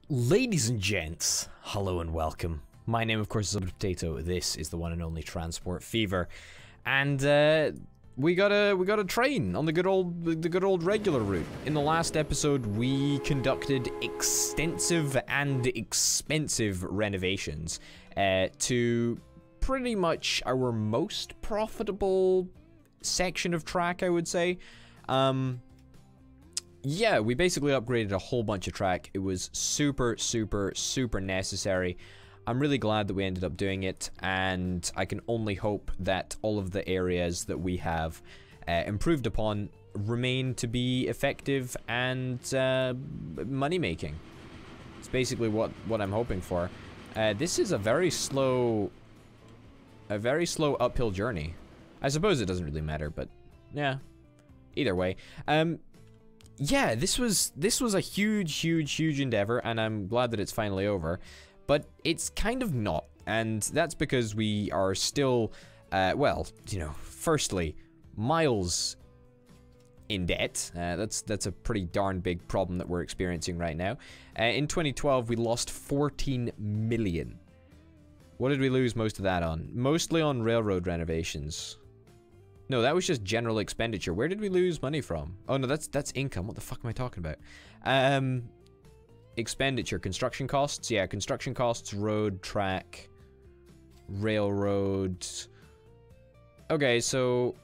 Ladies and gents, hello and welcome. My name, of course, is Potato. This is the one and only Transport Fever, and we got a train on the good old regular route. In the last episode, we conducted extensive and expensive renovations to pretty much our most profitable section of track, I would say. Yeah, we basically upgraded a whole bunch of track. It was super necessary. I'm really glad that we ended up doing it, and I can only hope that all of the areas that we have improved upon remain to be effective and money-making. It's basically what I'm hoping for. This is a very slow uphill journey. I suppose it doesn't really matter, but yeah, either way. Yeah, this was a huge endeavor, and I'm glad that it's finally over. But it's kind of not, and that's because we are still, well, you know, firstly, miles in debt. That's a pretty darn big problem that we're experiencing right now. In 2012, we lost 14 million. What did we lose most of that on? Mostly on railroad renovations. No, that was just general expenditure. Where did we lose money from? Oh no, that's income. What the fuck am I talking about? Expenditure, construction costs. Yeah, construction costs, road, track, railroad. Okay, so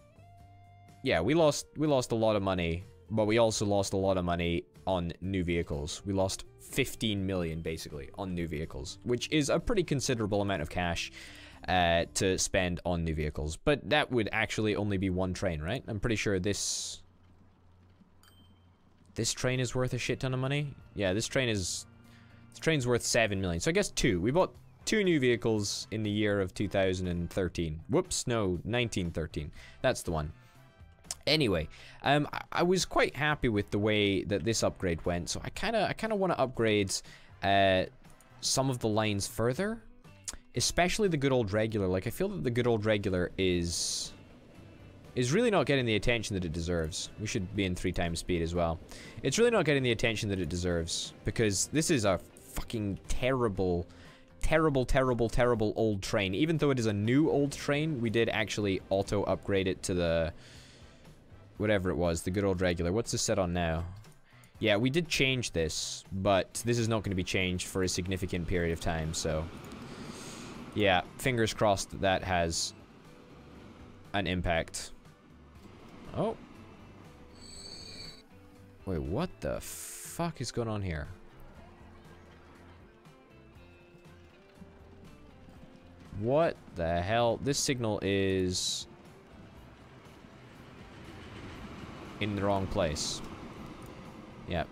yeah, we lost a lot of money, but we also lost a lot of money on new vehicles. We lost 15 million basically on new vehicles, which is a pretty considerable amount of cash to spend on new vehicles. But that would actually only be one train, right? I'm pretty sure this train is worth a shit ton of money. Yeah, this train's worth 7 million. So I guess two. We bought two new vehicles in the year of 2013. Whoops, no, 1913. That's the one. Anyway, I was quite happy with the way that this upgrade went, so I kind of want to upgrade some of the lines further. Especially the good old regular. Like, I feel that the good old regular is really not getting the attention that it deserves. We should be in 3 times speed as well. It's really not getting the attention that it deserves, because this is a fucking terrible old train. Even though it is a new old train, we did actually auto upgrade it to the whatever it was, the good old regular. What's this set on now? Yeah, we did change this, but this is not going to be changed for a significant period of time, so yeah, fingers crossed that that has an impact. Oh. Wait, what the fuck is going on here? What the hell? This signal is in the wrong place. Yep.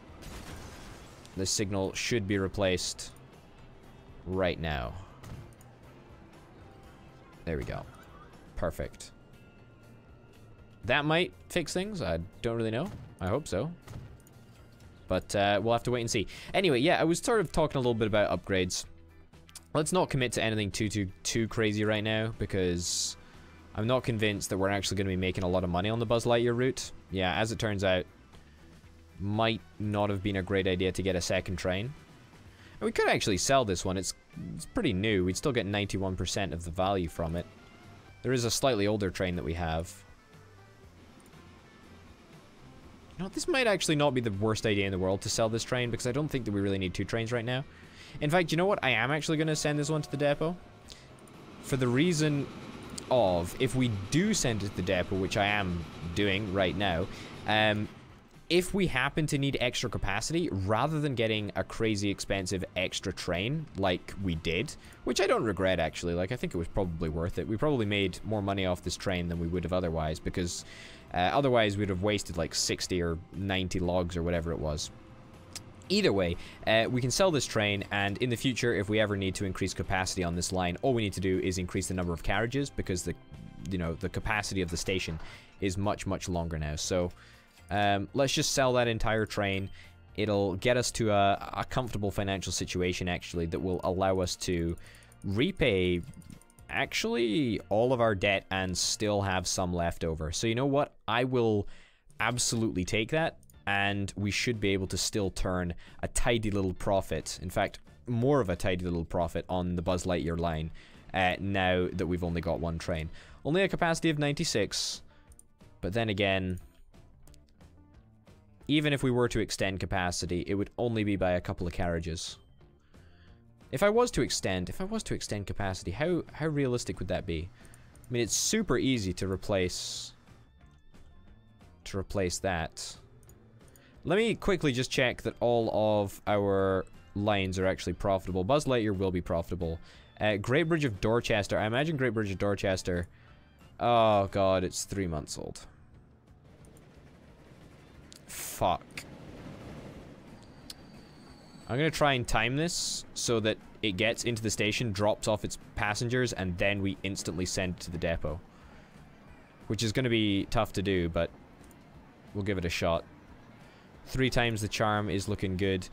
This signal should be replaced right now. There we go. Perfect. That might fix things. I don't really know. I hope so. But we'll have to wait and see. Anyway, yeah, I was sort of talking a little bit about upgrades. Let's not commit to anything too crazy right now, because I'm not convinced that we're actually going to be making a lot of money on the Buzz Lightyear route. Yeah, as it turns out, might not have been a great idea to get a second train. And we could actually sell this one. It's pretty new. We'd still get 91% of the value from it. There is a slightly older train that we have. You know, this might actually not be the worst idea in the world to sell this train, because I don't think that we really need 2 trains right now. In fact, you know what? I am actually going to send this one to the depot. For the reason of, if we do send it to the depot, which I am doing right now, if we happen to need extra capacity, rather than getting a crazy expensive extra train like we did, which I don't regret actually, like I think it was probably worth it. We probably made more money off this train than we would have otherwise, because otherwise we'd have wasted like 60 or 90 logs or whatever it was. Either way, we can sell this train, and in the future, if we ever need to increase capacity on this line, all we need to do is increase the number of carriages, because the capacity of the station is much longer now. So let's just sell that entire train. It'll get us to a comfortable financial situation, actually, that will allow us to repay, actually, all of our debt and still have some left over. So you know what? I will absolutely take that, and we should be able to still turn a tidy little profit. In fact, more of a tidy little profit on the Buzz Lightyear line now that we've only got one train. Only a capacity of 96, but then again, even if we were to extend capacity, it would only be by a couple of carriages. If I was to extend capacity, how realistic would that be? I mean, it's super easy to replace that. Let me quickly just check that all of our lines are actually profitable. Buzz Lightyear will be profitable. Great Bridge of Dorchester. I imagine Great Bridge of Dorchester. Oh god, it's 3 months old. Fuck. I'm gonna try and time this so that it gets into the station, drops off its passengers, and then we instantly send it to the depot. Which is gonna be tough to do, but we'll give it a shot. 3 times the charm is looking good.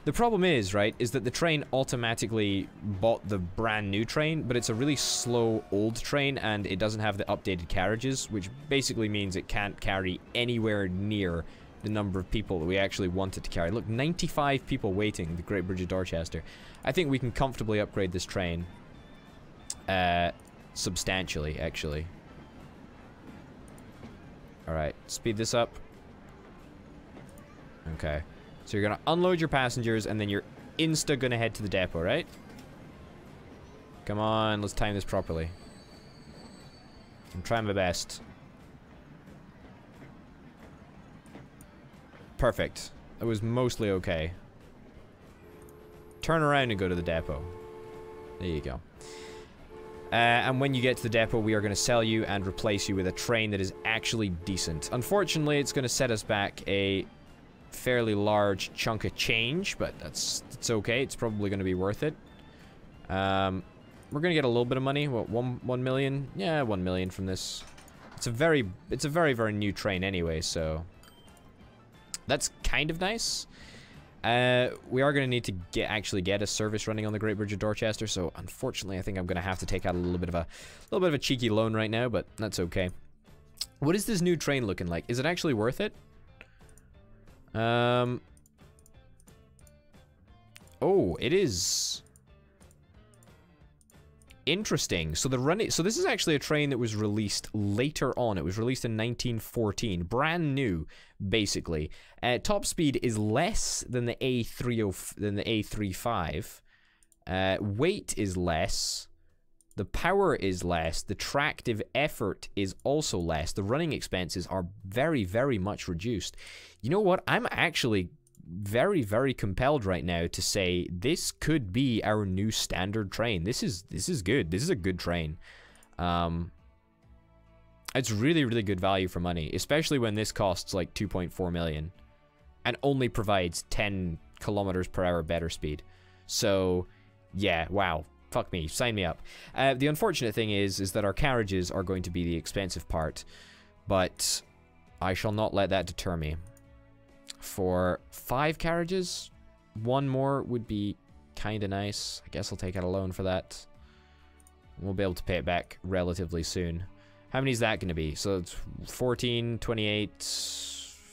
The problem is, right, is that the train automatically bought the brand new train, but it's a really slow old train and it doesn't have the updated carriages, which basically means it can't carry anywhere near the number of people that we actually want it to carry. Look, 95 people waiting, the Great Bridge of Dorchester. I think we can comfortably upgrade this train. Substantially, actually. Alright, speed this up. Okay. So you're gonna unload your passengers and then you're insta gonna head to the depot, right? Come on, let's time this properly. I'm trying my best. Perfect. That was mostly okay. Turn around and go to the depot. There you go. And when you get to the depot, we are going to sell you and replace you with a train that is actually decent. Unfortunately, it's going to set us back a fairly large chunk of change, but it's okay. It's probably going to be worth it. We're going to get a little bit of money. What, 1 million? Yeah, 1 million from this. It's a very, very new train anyway, so that's kind of nice. We are going to need to actually get a service running on the Great Bridge of Dorchester, so unfortunately I think I'm going to have to take out a little bit of a cheeky loan right now, but that's okay. What is this new train looking like? Is it actually worth it? Oh, it is. Interesting. So this is actually a train that was released later on. It was released in 1914, brand new, basically. Top speed is less than the A35. Weight is less. The power is less. The tractive effort is also less. The running expenses are very, very much reduced. You know what? I'm actually very, very compelled right now to say this could be our new standard train. This is good. This is a good train. It's really, really good value for money, especially when this costs like 2.4 million and only provides 10 kilometers per hour better speed. So yeah, wow. Fuck me, sign me up. The unfortunate thing is that our carriages are going to be the expensive part, but I shall not let that deter me. For 5 carriages, 1 more would be kind of nice. I guess I'll take out a loan for that. We'll be able to pay it back relatively soon. How many is that going to be? So it's 14, 28,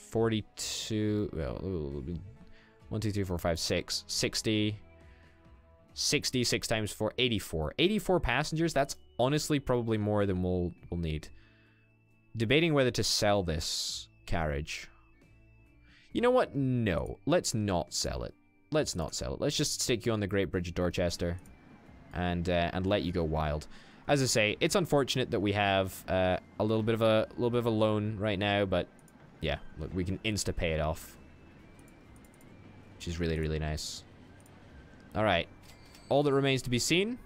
42, well, 1, 2, 3, 4, 5, 6, 60, 6 times 4, 84. 84 passengers, that's honestly probably more than we'll need. Debating whether to sell this carriage. You know what? No, let's not sell it. Let's not sell it. Let's just stick you on the Great Bridge of Dorchester and let you go wild. As I say, it's unfortunate that we have a little bit of a loan right now, but yeah, look, we can insta pay it off, which is really, really nice. All right. All that remains to be seen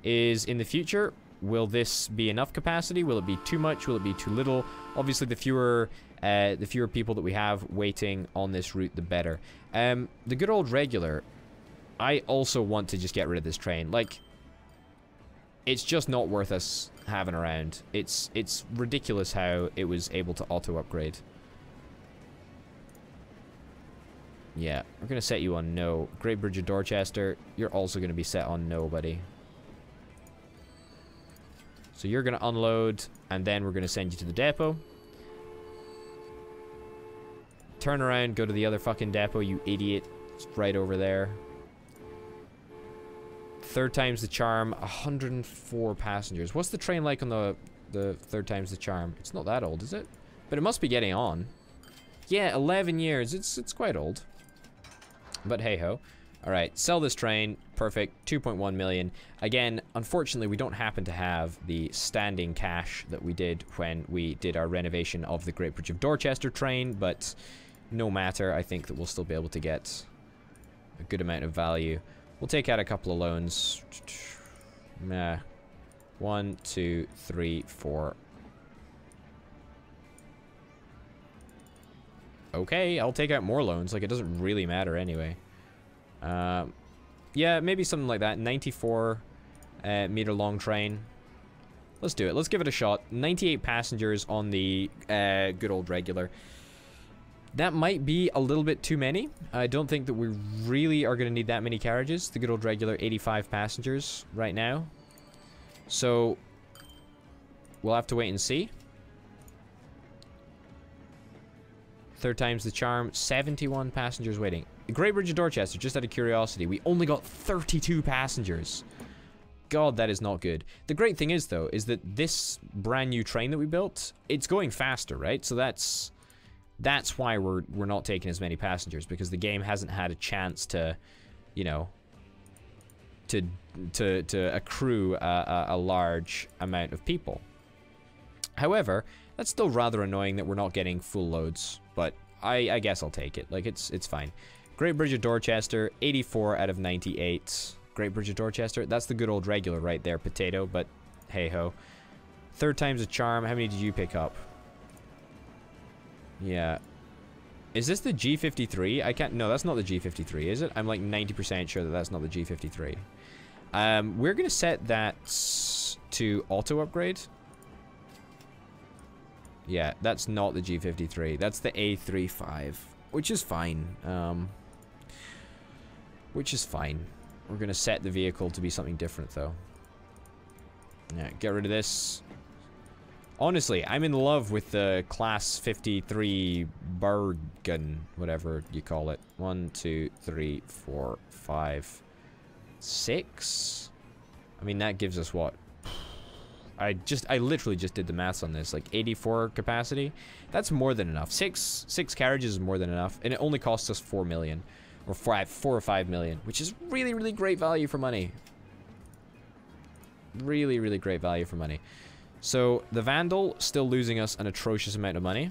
is in the future, will this be enough capacity? Will it be too much? Will it be too little? Obviously, the fewer people that we have waiting on this route, the better. The good old regular, I also want to just get rid of this train. Like, it's just not worth us having around. It's ridiculous how it was able to auto-upgrade. Yeah, we're going to set you on no. Great Bridge of Dorchester, you're also going to be set on no, buddy. So you're going to unload, and then we're going to send you to the depot. Turn around, go to the other fucking depot, you idiot. It's right over there. Third time's the charm, 104 passengers. What's the train like on the third time's the charm? It's not that old, is it? But it must be getting on. Yeah, 11 years. It's quite old. But hey-ho. Alright, sell this train. Perfect. 2.1 million. Again, unfortunately, we don't happen to have the standing cash that we did when we did our renovation of the Great Bridge of Dorchester train, but no matter. I think that we'll still be able to get a good amount of value. We'll take out a couple of loans. Nah. 1, 2, 3, 4. Okay, I'll take out more loans. Like, it doesn't really matter anyway. Yeah, maybe something like that. 94 meter long train. Let's do it. Let's give it a shot. 98 passengers on the good old regular. That might be a little bit too many. I don't think that we really are going to need that many carriages. The good old regular, 85 passengers right now. So, we'll have to wait and see. Third time's the charm. 71 passengers waiting. The Great Bridge of Dorchester, just out of curiosity, we only got 32 passengers. God, that is not good. The great thing is, though, is that this brand new train that we built, it's going faster, right? So that's why we're not taking as many passengers, because the game hasn't had a chance to, you know, to accrue a large amount of people. However, that's still rather annoying that we're not getting full loads, but I guess I'll take it. Like, it's fine. Great Bridge of Dorchester, 84 out of 98. Great Bridge of Dorchester, that's the good old regular right there, potato, but hey-ho. Third time's a charm. How many did you pick up? Yeah. Is this the G53? I can't... No, that's not the G53, is it? I'm like 90% sure that that's not the G53. We're going to set that to auto-upgrade. Yeah, that's not the G53. That's the A35, which is fine. Which is fine. We're going to set the vehicle to be something different, though. Yeah, get rid of this. Honestly, I'm in love with the Class 53 Bergen, whatever you call it. 1, 2, 3, 4, 5, 6. I mean, that gives us what? I literally just did the maths on this. Like 84 capacity. That's more than enough. Six carriages is more than enough, and it only costs us 4 million, or 4 or 5 million, which is really, really great value for money. Really, really great value for money. So, the Vandal, still losing us an atrocious amount of money.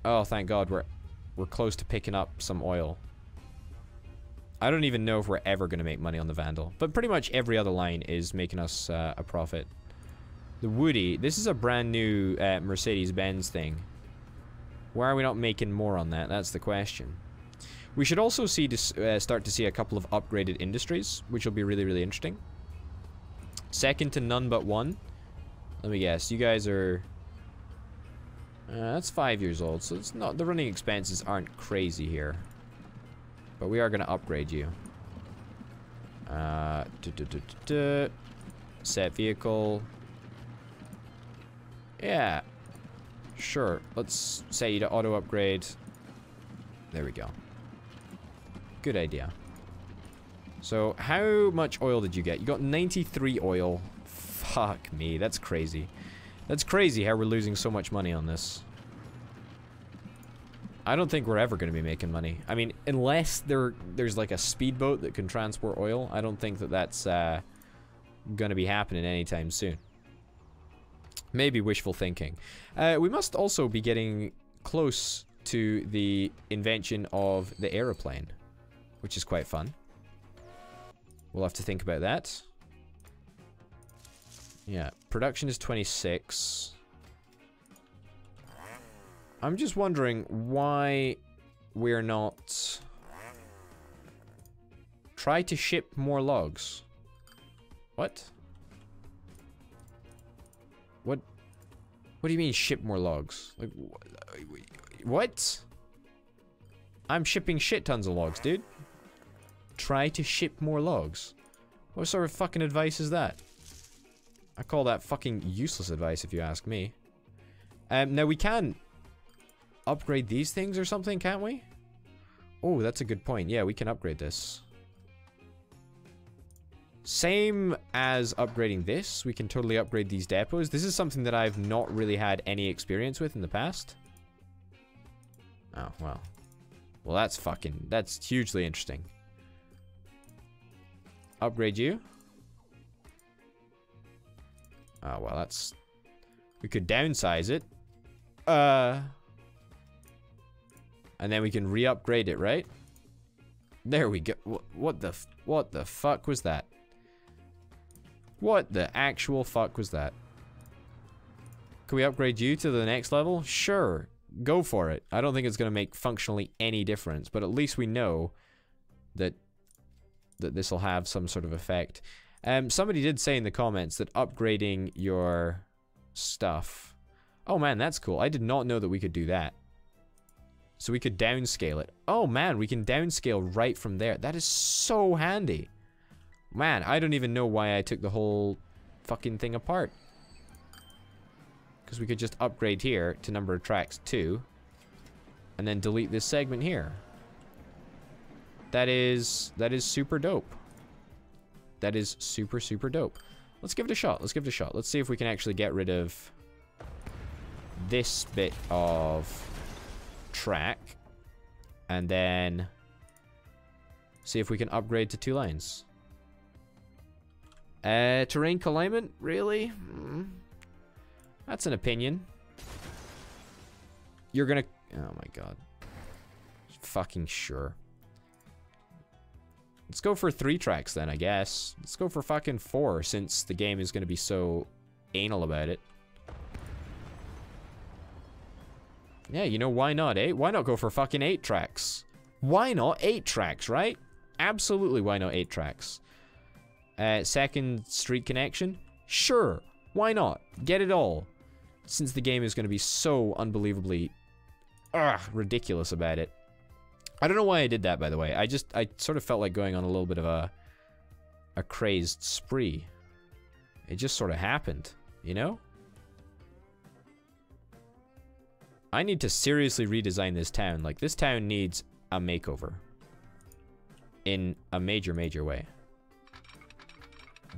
Oh, thank God, we're close to picking up some oil. I don't even know if we're ever going to make money on the Vandal. But pretty much every other line is making us a profit. The Woody, this is a brand new Mercedes-Benz thing. Why are we not making more on that? That's the question. We should also start to see a couple of upgraded industries, which will be really, really interesting. Second to none but one. Let me guess. You guys are... that's 5 years old, so it's not... The running expenses aren't crazy here. But we are going to upgrade you. Set vehicle. Yeah. Sure. Let's set you to auto upgrade. There we go. Good idea. So, how much oil did you get? You got 93 oil. Fuck me, that's crazy. That's crazy how we're losing so much money on this. I don't think we're ever going to be making money. I mean, unless there's like a speedboat that can transport oil, I don't think that that's going to be happening anytime soon. Maybe wishful thinking. We must also be getting close to the invention of the aeroplane, which is quite fun. We'll have to think about that. Yeah, production is 26. I'm just wondering why we're not... Try to ship more logs. What? What do you mean ship more logs? Like, what? I'm shipping shit tons of logs, dude. Try to ship more logs. What sort of fucking advice is that? I call that fucking useless advice if you ask me. Now we can upgrade these things or something, can't we? Oh, that's a good point. Yeah, we can upgrade this. Same as upgrading this, we can totally upgrade these depots. This is something that I've not really had any experience with in the past. Oh, well. Well, that's hugely interesting. Upgrade you. Oh, well, that's... We could downsize it. And then we can re-upgrade it, right? There we go. What the fuck was that? What the actual fuck was that? Can we upgrade you to the next level? Sure. Go for it. I don't think it's going to make functionally any difference, but at least we know that this will have some sort of effect. Somebody did say in the comments that upgrading your stuff... Oh man, that's cool. I did not know that we could do that. So we could downscale it. Oh man, we can downscale right from there. That is so handy. Man, I don't even know why I took the whole fucking thing apart. Because we could just upgrade here to number of tracks 2. And then delete this segment here. That is super dope. That is super, super dope. Let's give it a shot. Let's give it a shot. Let's see if we can actually get rid of this bit of track. And then see if we can upgrade to 2 lines. Terrain alignment? Really? That's an opinion. You're gonna... Oh my god. Fucking sure. Let's go for 3 tracks then, I guess. Let's go for fucking 4, since the game is gonna be so anal about it. Yeah, you know, why not, eh? Why not go for fucking 8 tracks? Why not 8 tracks, right? Absolutely, why not 8 tracks? Second street connection? Sure, why not? Get it all. Since the game is going to be so unbelievably ridiculous about it. I don't know why I did that, by the way. I sort of felt like going on a little bit of a crazed spree. It just sort of happened, you know? I need to seriously redesign this town. Like, this town needs a makeover. In a major, major way.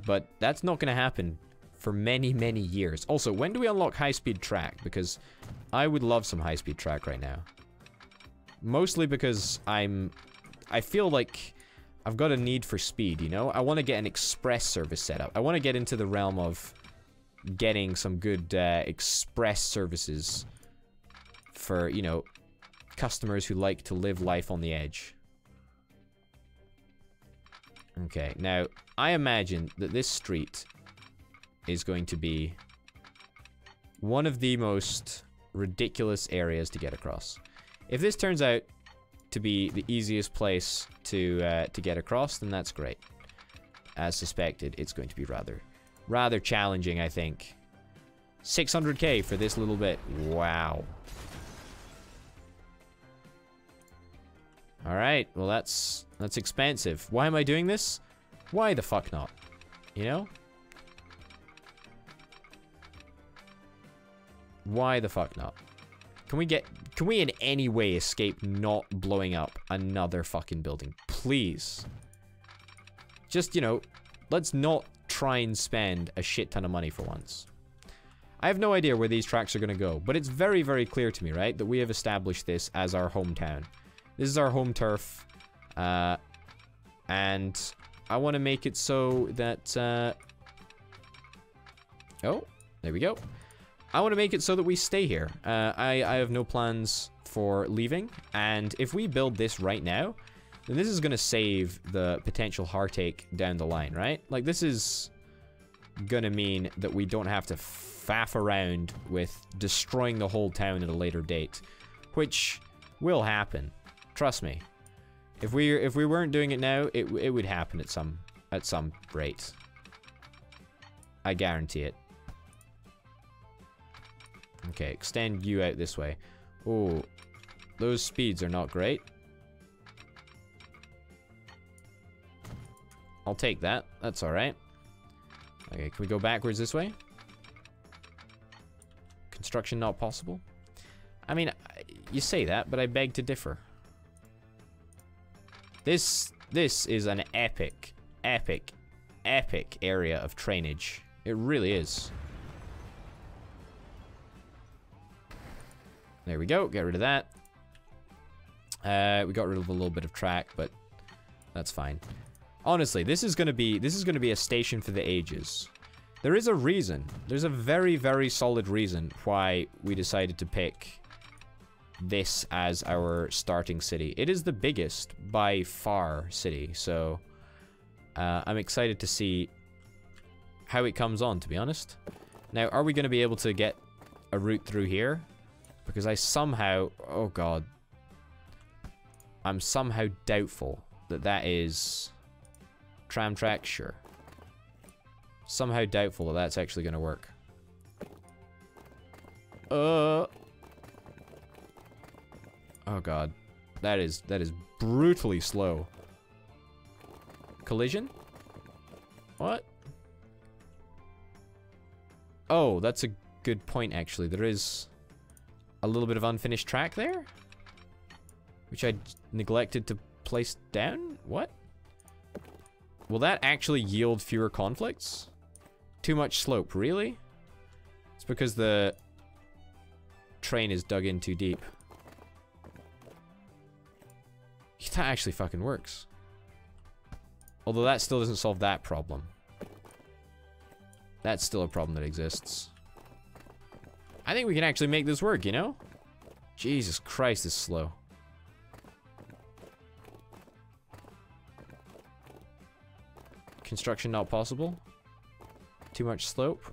But that's not going to happen for many, many years. Also, when do we unlock high-speed track? Because I would love some high-speed track right now. Mostly because I feel like I've got a need for speed, you know? I want to get an express service set up. I want to get into the realm of getting some good express services for, you know, customers who like to live life on the edge. Okay, now, I imagine that this street is going to be one of the most ridiculous areas to get across. If this turns out to be the easiest place to get across, then that's great. As suspected, it's going to be rather challenging, I think. 600k for this little bit. Wow. Alright, well that's expensive. Why am I doing this? Why the fuck not? You know? Why the fuck not? Can we in any way escape not blowing up another fucking building? Please. Just, you know, let's not try and spend a shit ton of money for once. I have no idea where these tracks are gonna go, but it's very, very clear to me, right, that we have established this as our hometown. This is our home turf, and I want to make it so that, oh, there we go. I want to make it so that we stay here. I have no plans for leaving, and if we build this right now, then this is going to save the potential heartache down the line, right? Like, this is going to mean that we don't have to faff around with destroying the whole town at a later date, which will happen. Trust me. If we weren't doing it now, it would happen at some rate. I guarantee it. Okay, extend you out this way. Oh, those speeds are not great. I'll take that. That's alright. Okay, can we go backwards this way? Construction not possible? I mean, you say that, but I beg to differ. This is an epic area of trainage. It really is. There we go. Get rid of that. We got rid of a little bit of track, but that's fine. Honestly, this is gonna be a station for the ages. There is a reason. There's a very, very solid reason why we decided to pick this as our starting city. It is the biggest by far city, so I'm excited to see how it comes on, to be honest. Now, are we going to be able to get a route through here? Because I somehow, oh god, I'm somehow doubtful that that is tram track. Sure. Somehow doubtful that that's actually going to work. Oh god, that is brutally slow. Collision? What? Oh, that's a good point actually. There is a little bit of unfinished track there, which I neglected to place down. What? Will that actually yield fewer conflicts? Too much slope, really? It's because the train is dug in too deep. That actually fucking works. Although that still doesn't solve that problem. That's still a problem that exists. I think we can actually make this work, you know? Jesus Christ, this is slow. Construction not possible. Too much slope.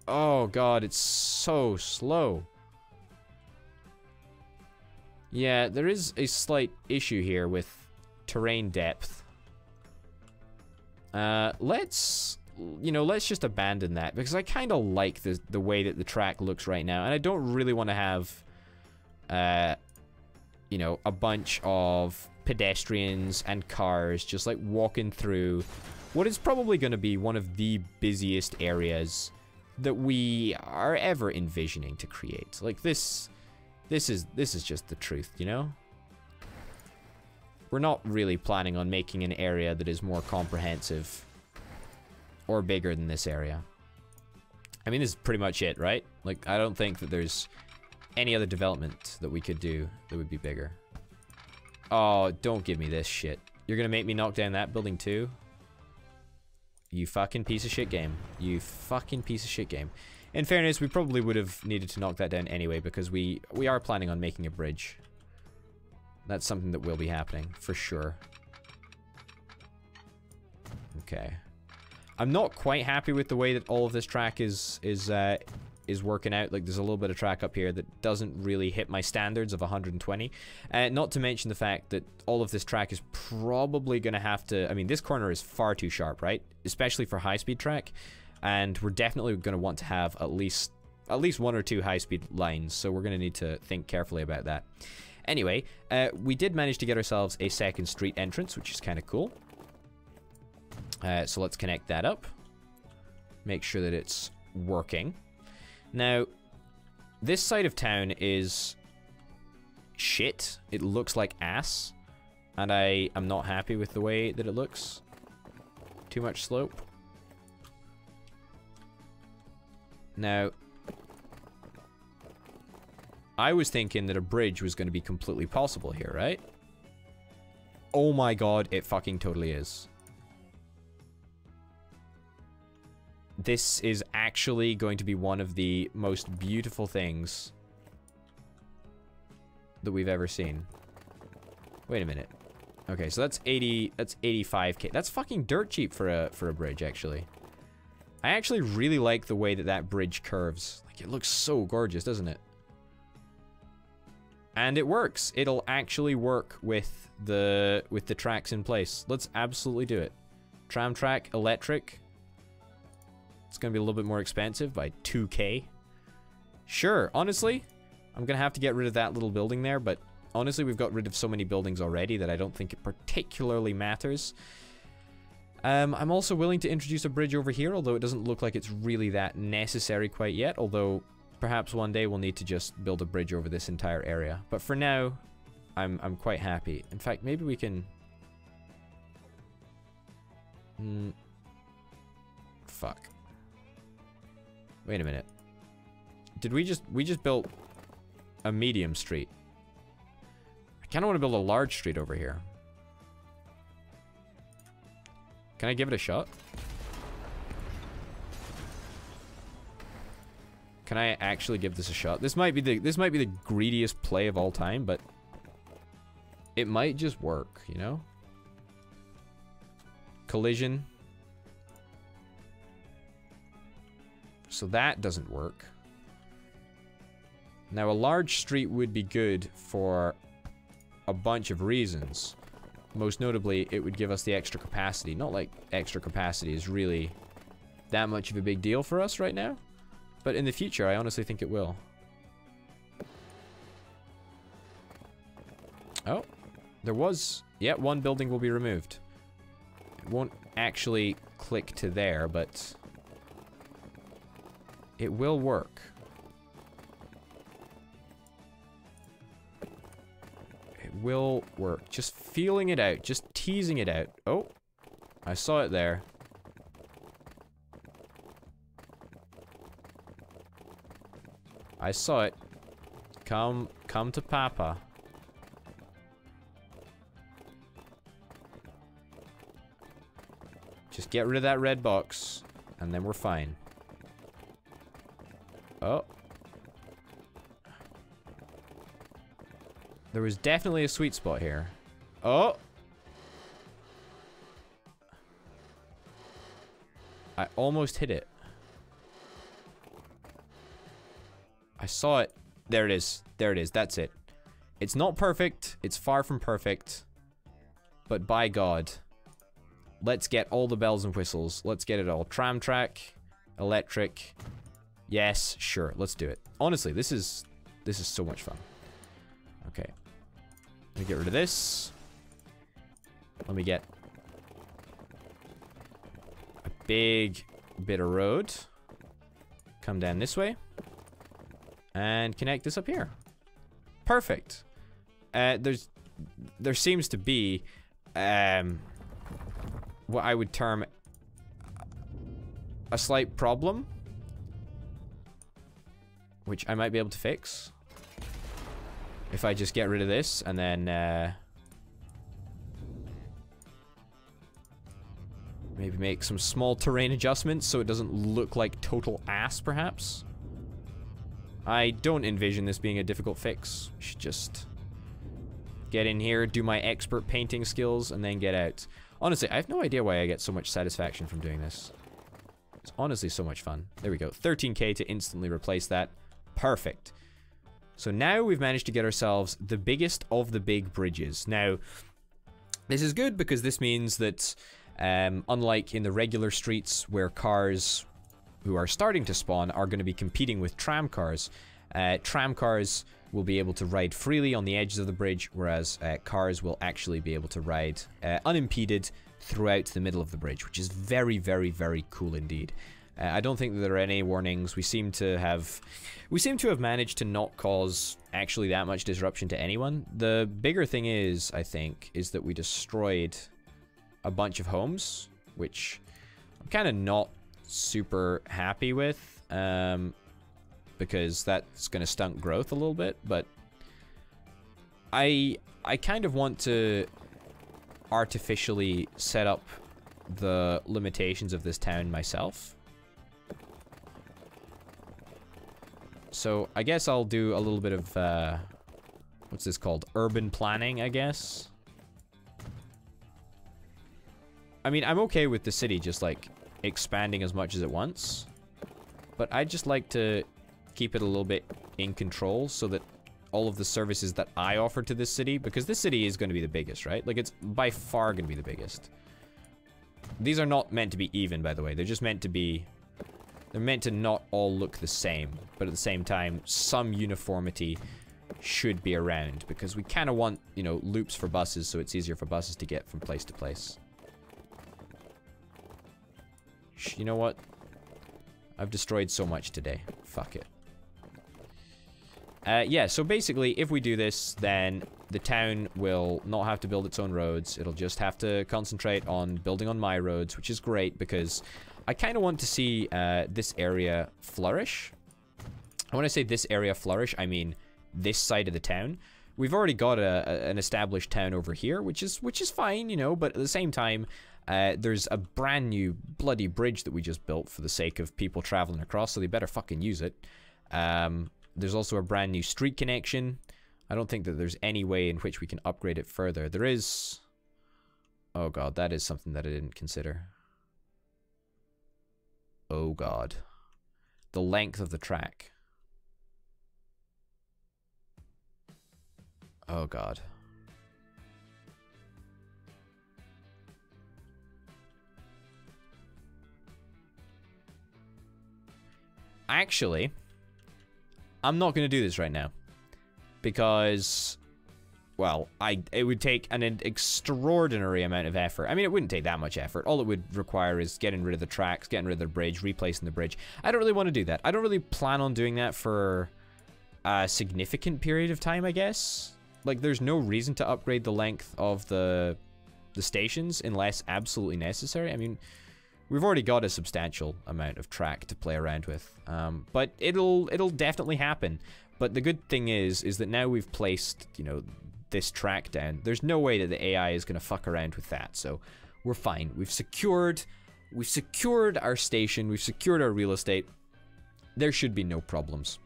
Oh god, it's so slow. Yeah, there is a slight issue here with terrain depth. Let's just abandon that, because I kind of like the way that the track looks right now, and I don't really want to have, a bunch of pedestrians and cars just like walking through what is probably going to be one of the busiest areas that we are ever envisioning to create. Like this is just the truth, you know? We're not really planning on making an area that is more comprehensive or bigger than this area. I mean, this is pretty much it, right? Like, I don't think that there's any other development that we could do that would be bigger. Oh, don't give me this shit. You're gonna make me knock down that building too? You fucking piece of shit game. You fucking piece of shit game. In fairness, we probably would have needed to knock that down anyway, because we are planning on making a bridge. That's something that will be happening, for sure. Okay. I'm not quite happy with the way that all of this track is working out. Like, there's a little bit of track up here that doesn't really hit my standards of 120. Not to mention the fact that all of this track is probably going to have to... I mean, this corner is far too sharp, right? Especially for high-speed track. And we're definitely going to want to have at least one or two high-speed lines, so we're going to need to think carefully about that. Anyway, we did manage to get ourselves a second street entrance, which is kind of cool. So let's connect that up. Make sure that it's working. Now, this side of town is shit. It looks like ass. And I am not happy with the way that it looks. Too much slope. Now, I was thinking that a bridge was going to be completely possible here, right? Oh my god, it fucking totally is. This is actually going to be one of the most beautiful things that we've ever seen. Wait a minute. Okay, so that's 85k. That's fucking dirt cheap for a bridge, actually. I actually really like the way that that bridge curves. Like, it looks so gorgeous, doesn't it? And it works. It'll actually work with the tracks in place. Let's absolutely do it. Tram track, electric. It's gonna be a little bit more expensive by 2k. Sure, honestly, I'm gonna have to get rid of that little building there, but honestly, we've got rid of so many buildings already that I don't think it particularly matters. I'm also willing to introduce a bridge over here, although it doesn't look like it's really that necessary quite yet. Although, perhaps one day we'll need to just build a bridge over this entire area. But for now, I'm quite happy. In fact, maybe we can... Fuck. Wait a minute. Did we just built a medium street? I kind of want to build a large street over here. Can I give it a shot? Can I actually give this a shot? This might be the greediest play of all time, but it might just work, you know? Collision. So that doesn't work. Now, a large street would be good for a bunch of reasons. Most notably, it would give us the extra capacity. Not like extra capacity is really that much of a big deal for us right now. But in the future, I honestly think it will. Oh, there was... Yeah, one building will be removed. It won't actually click to there, but... it will work. It will work. Just feeling it out. Just teasing it out. Oh, I saw it there. I saw it. Come to Papa. Just get rid of that red box, and then we're fine. Oh. There was definitely a sweet spot here. Oh! I almost hit it. I saw it. There it is. There it is. That's it. It's not perfect. It's far from perfect. But by God, let's get all the bells and whistles. Let's get it all. Tram track, electric. Yes, sure. Let's do it. Honestly, this is so much fun. Okay. Let me get rid of this. Let me get a big bit of road. Come down this way. And connect this up here. Perfect. There seems to be what I would term a slight problem, which I might be able to fix if I just get rid of this and then maybe make some small terrain adjustments so it doesn't look like total ass, perhaps. I don't envision this being a difficult fix. I should just get in here, do my expert painting skills, and then get out. Honestly, I have no idea why I get so much satisfaction from doing this. It's honestly so much fun. There we go. 13k to instantly replace that. Perfect. So now we've managed to get ourselves the biggest of the big bridges. Now, this is good because this means that unlike in the regular streets where cars who are starting to spawn are going to be competing with tram cars will be able to ride freely on the edges of the bridge, whereas cars will actually be able to ride unimpeded throughout the middle of the bridge, which is very, very, very cool indeed. I don't think that there are any warnings. We seem to have managed to not cause actually that much disruption to anyone. The bigger thing is, I think, is that we destroyed a bunch of homes, which I'm kind of not super happy with, because that's going to stunt growth a little bit, but I kind of want to artificially set up the limitations of this town myself. So I guess I'll do a little bit of, what's this called? Urban planning, I guess. I mean, I'm okay with the city just like expanding as much as it wants, but I'd just like to keep it a little bit in control so that all of the services that I offer to this city, because this city is going to be the biggest, right? Like, it's by far going to be the biggest. These are not meant to be even, by the way. They're just meant to be... They're meant to not all look the same, but at the same time, some uniformity should be around, because we kind of want, you know, loops for buses so it's easier for buses to get from place to place. You know what? I've destroyed so much today. Fuck it. Yeah, so basically, if we do this, then the town will not have to build its own roads. It'll just have to concentrate on building on my roads, which is great because I kind of want to see this area flourish. When I say this area flourish, I mean this side of the town. We've already got an established town over here, which is fine, you know, but at the same time, there's a brand new bloody bridge that we just built for the sake of people traveling across, so they better fucking use it. There's also a brand new street connection. I don't think that there's any way in which we can upgrade it further. There is... Oh god, that is something that I didn't consider. Oh god. The length of the track. Oh god. Actually, I'm not going to do this right now. Because, well, it would take an extraordinary amount of effort. I mean, it wouldn't take that much effort. All it would require is getting rid of the tracks, getting rid of the bridge, replacing the bridge. I don't really want to do that. I don't really plan on doing that for a significant period of time, I guess. Like, there's no reason to upgrade the length of the stations unless absolutely necessary. I mean, we've already got a substantial amount of track to play around with. But it'll definitely happen. But the good thing is that now we've placed, you know, this track down. There's no way that the AI is going to fuck around with that. So we're fine. We've secured our station. We've secured our real estate. There should be no problems.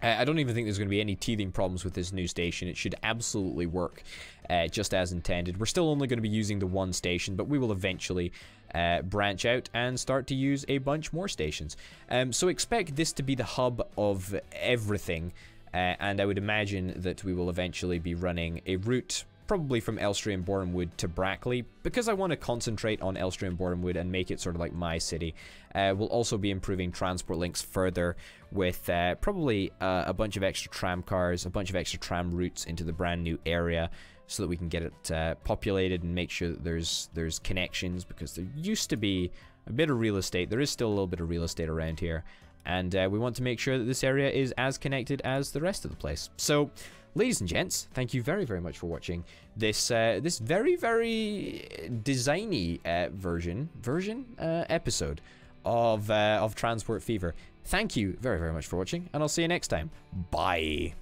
I don't even think there's going to be any teething problems with this new station. It should absolutely work just as intended. We're still only going to be using the one station, but we will eventually branch out and start to use a bunch more stations. So expect this to be the hub of everything, and I would imagine that we will eventually be running a route probably from Elstree and Borehamwood to Brackley, because I want to concentrate on Elstree and Borehamwood and make it sort of like my city. We'll also be improving transport links further with probably a bunch of extra tram cars, a bunch of extra tram routes into the brand new area, so that we can get it populated and make sure that there's connections, because there used to be a bit of real estate. There is still a little bit of real estate around here, and we want to make sure that this area is as connected as the rest of the place. So, ladies and gents, thank you very, very much for watching this this very, very designy episode of Transport Fever. Thank you very, very much for watching, and I'll see you next time. Bye.